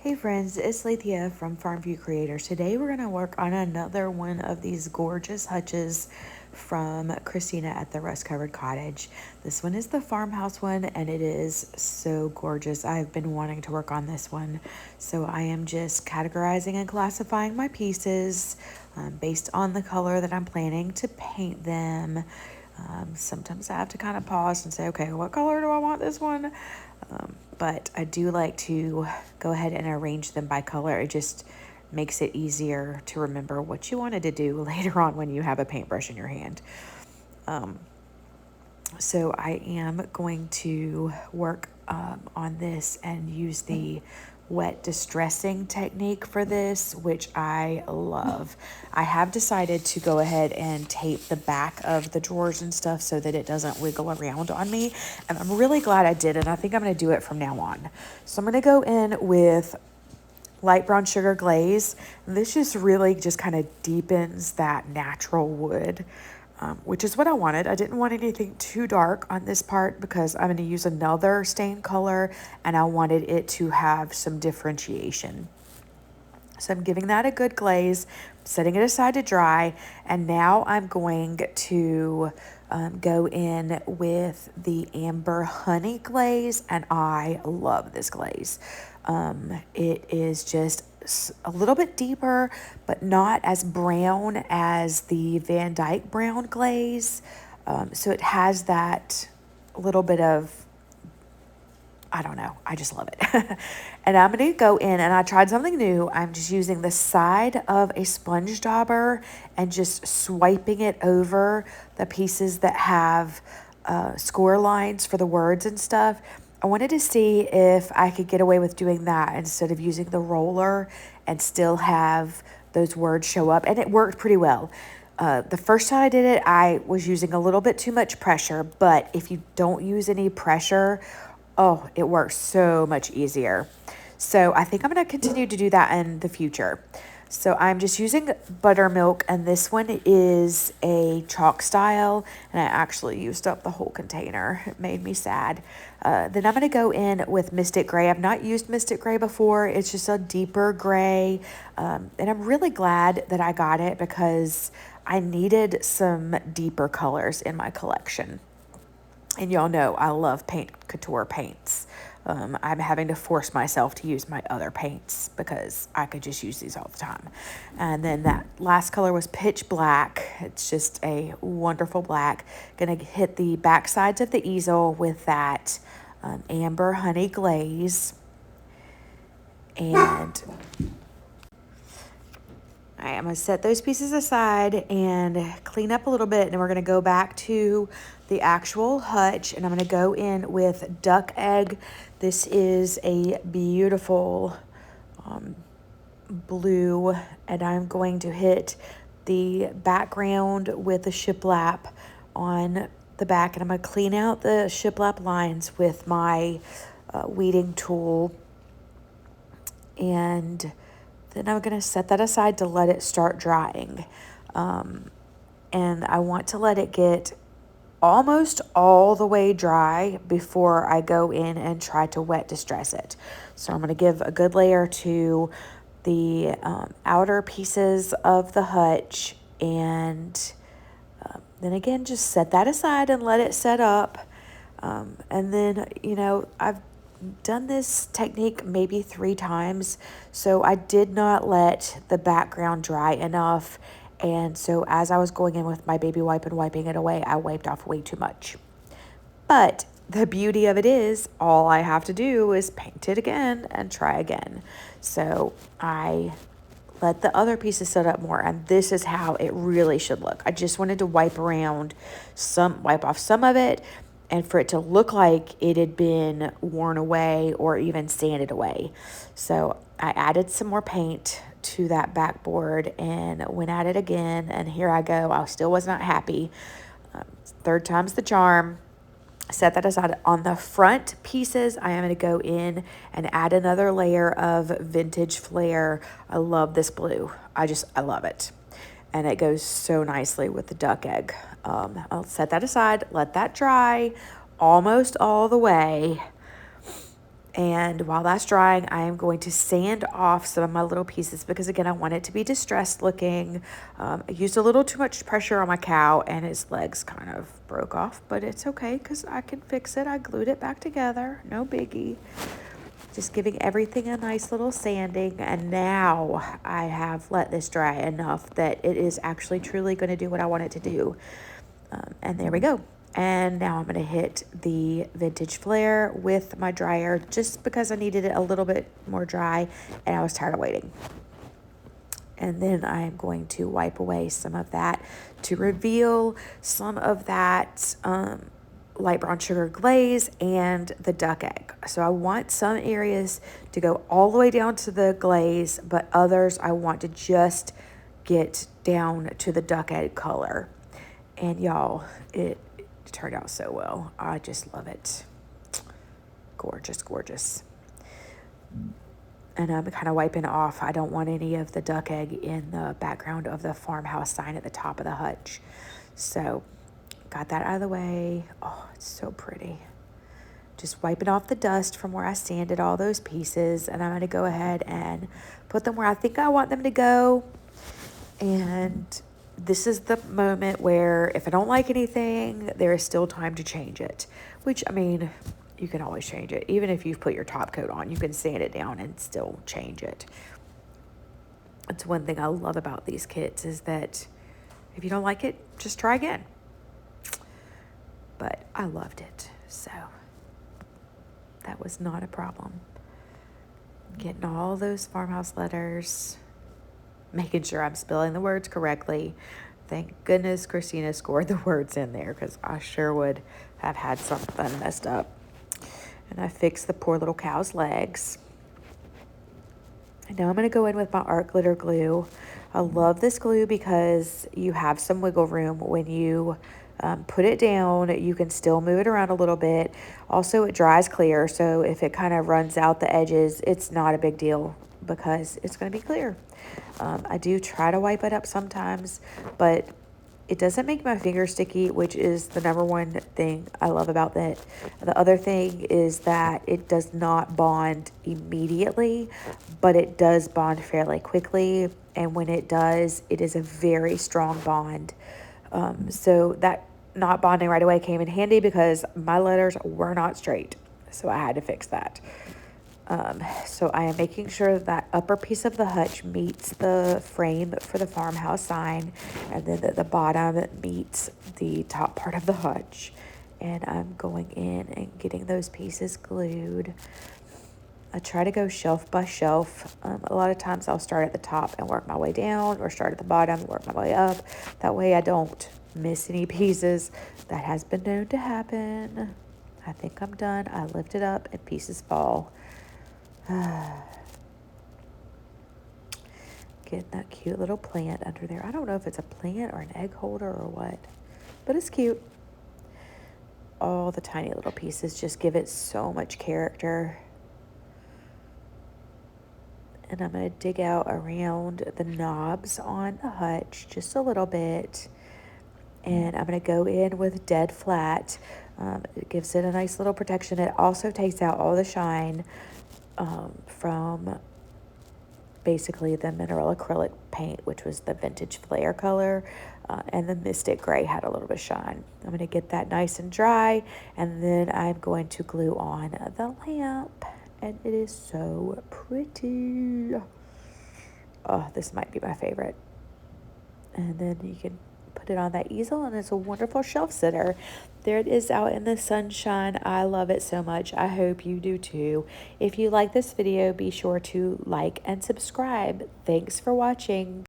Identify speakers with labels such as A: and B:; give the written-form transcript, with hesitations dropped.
A: Hey friends, it's Leithia from Farmview Creators. Today we're going to work on another one of these gorgeous hutches from Christina at the Rust Covered Cottage. This one is the farmhouse one and it is so gorgeous. I've been wanting to work on this one. So I am just categorizing and classifying my pieces based on the color that I'm planning to paint them. Sometimes I have to kind of pause and say, okay, what color do I want this one? But I do like to go ahead and arrange them by color. It just makes it easier to remember what you wanted to do later on when you have a paintbrush in your hand. So I am going to work on this and use the wet distressing technique for this, which I love. I have decided to go ahead and tape the back of the drawers and stuff so that it doesn't wiggle around on me. And I'm really glad I did, and I think I'm going to do it from now on. So I'm going to go in with light brown sugar glaze. This just really just kind of deepens that natural wood, which is what I wanted. I didn't want anything too dark on this part because I'm going to use another stain color and I wanted it to have some differentiation. So I'm giving that a good glaze, setting it aside to dry, and now I'm going to go in with the amber honey glaze, and I love this glaze. It is just a little bit deeper, but not as brown as the Van Dyke brown glaze. So it has that little bit of, I don't know, I just love it. And I'm going to go in, and I tried something new. I'm just using the side of a sponge dauber and just swiping it over the pieces that have score lines for the words and stuff. I wanted to see if I could get away with doing that instead of using the roller and still have those words show up. And it worked pretty well. The first time I did it, I was using a little bit too much pressure, but if you don't use any pressure, oh, it works so much easier. So I think I'm going to continue to do that in the future. So I'm just using buttermilk, and this one is a chalk style, and I actually used up the whole container. It made me sad. Then I'm going to go in with Mystic Gray. I've not used Mystic Gray before. It's just a deeper gray, and I'm really glad that I got it because I needed some deeper colors in my collection. And y'all know I love Couture paints. I'm having to force myself to use my other paints because I could just use these all the time. And then that last color was Pitch Black. It's just a wonderful black. Gonna hit the back sides of the easel with that amber honey glaze. And all right, I'm going to set those pieces aside and clean up a little bit, and then we're going to go back to the actual hutch, and I'm going to go in with Duck Egg. This is a beautiful blue, and I'm going to hit the background with the shiplap on the back, and I'm going to clean out the shiplap lines with my weeding tool, and then I'm going to set that aside to let it start drying. And I want to let it get almost all the way dry before I go in and try to wet distress it. So I'm going to give a good layer to the outer pieces of the hutch, and then again, just set that aside and let it set up. And then, I've done this technique maybe 3 times, so I did not let the background dry enough, and so as I was going in with my baby wipe and wiping it away, I wiped off way too much. But the beauty of it is all I have to do is paint it again and try again. So I let the other pieces set up more, and this is how it really should look. I just wanted to wipe off some of it, and for it to look like it had been worn away or even sanded away. So I added some more paint to that backboard and went at it again, and here I go. I still was not happy. Third time's the charm. Set that aside. On the front pieces, I am going to go in and add another layer of vintage Flair. I love this blue. I love it. And it goes so nicely with the duck egg. I'll set that aside, let that dry almost all the way. And while that's drying, I am going to sand off some of my little pieces because, again, I want it to be distressed looking. I used a little too much pressure on my cow and his legs kind of broke off, but it's okay because I can fix it. I glued it back together, no biggie. Just giving everything a nice little sanding, and now I have let this dry enough that it is actually truly going to do what I want it to do. And there we go. And now I'm going to hit the vintage Flair with my dryer just because I needed it a little bit more dry and I was tired of waiting. And then I'm going to wipe away some of that to reveal some of that light brown sugar glaze and the duck egg. So I want some areas to go all the way down to the glaze, but others I want to just get down to the duck egg color. And y'all, it turned out so well. I just love it. Gorgeous, gorgeous. And I'm kind of wiping off. I don't want any of the duck egg in the background of the farmhouse sign at the top of the hutch. So got that out of the way. Oh, it's so pretty. Just wiping off the dust from where I sanded all those pieces. And I'm going to go ahead and put them where I think I want them to go. And this is the moment where if I don't like anything, there is still time to change it. Which, I mean, you can always change it. Even if you've put your top coat on, you can sand it down and still change it. It's one thing I love about these kits is that if you don't like it, just try again. But I loved it, so that was not a problem. Getting all those farmhouse letters, making sure I'm spelling the words correctly. Thank goodness Christina scored the words in there because I sure would have had something messed up. And I fixed the poor little cow's legs. And now I'm going to go in with my art glitter glue. I love this glue because you have some wiggle room when you put it down. You can still move it around a little bit. Also, it dries clear, so if it kind of runs out the edges, it's not a big deal because it's going to be clear. I do try to wipe it up sometimes, but it doesn't make my fingers sticky, which is the number one thing I love about that. The other thing is that it does not bond immediately, but it does bond fairly quickly. And when it does, it is a very strong bond. So that not bonding right away came in handy because my letters were not straight. So I had to fix that. So I am making sure that upper piece of the hutch meets the frame for the farmhouse sign, and then the bottom meets the top part of the hutch. And I'm going in and getting those pieces glued. I try to go shelf by shelf. A lot of times I'll start at the top and work my way down, or start at the bottom and work my way up. That way I don't miss any pieces. That has been known to happen. I think I'm done. I lift it up and pieces fall. Getting that cute little plant under there. I don't know if it's a plant or an egg holder or what, but it's cute. All the tiny little pieces just give it so much character. And I'm going to dig out around the knobs on the hutch just a little bit. And I'm going to go in with dead flat. It gives it a nice little protection. It also takes out all the shine from basically the mineral acrylic paint, which was the vintage Flair color, and the Mystic Gray had a little bit of shine. I'm going to get that nice and dry, and then I'm going to glue on the lamp, and it is so pretty. Oh, this might be my favorite. And then you can put it on that easel, and it's a wonderful shelf sitter. There it is out in the sunshine. I love it so much. I hope you do too. If you like this video, be sure to like and subscribe. Thanks for watching.